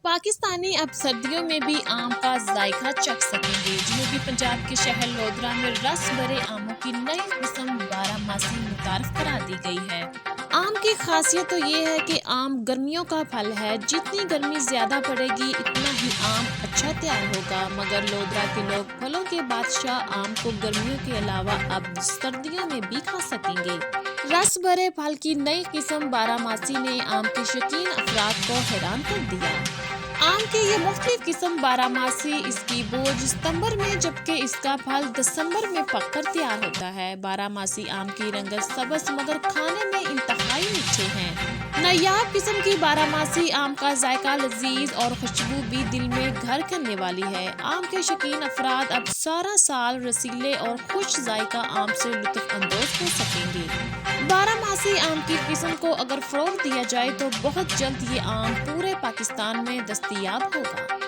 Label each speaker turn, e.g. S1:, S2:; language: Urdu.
S1: پاکستانی اب سردیوں میں بھی آم کا ذائقہ چکھ سکیں گے۔ جنوبی پنجاب کے شہر لودھرا میں رس بھرے آموں کی نئی قسم 12 ماسی متعارف کرا دی گئی ہے۔ آم کی خاصیت تو یہ ہے کہ آم گرمیوں کا پھل ہے، جتنی گرمی زیادہ پڑے گی اتنا ہی آم اچھا تیار ہوگا، مگر لودھرا کے لوگ پھلوں کے بادشاہ آم کو گرمیوں کے علاوہ اب سردیوں میں بھی کھا سکیں گے۔ رس بھرے پھل کی نئی قسم 12 ماسی نے آم کے شوقین افراد کو حیران کر دیا۔ آم کی یہ مختلف قسم 12 ماسی اس کی بوجھ ستمبر میں جبکہ اس کا پھل دسمبر میں پک کر تیار ہوتا ہے۔ 12 ماسی آم کی رنگت سبز مگر کھانے میں انتہائی میٹھے ہیں۔ نایاب قسم کی 12 ماسی آم کا ذائقہ لذیذ اور خوشبو بھی دل میں گھر کرنے والی ہے۔ آم کے شوقین افراد اب سارا سال رسیلے اور خوش ذائقہ آم سے لطف اندوز ہو سکیں گے۔ 12 ماسی آم کی قسم کو اگر فروغ دیا جائے تو بہت جلد یہ آم پورے پاکستان میں دستیاب ہوگا۔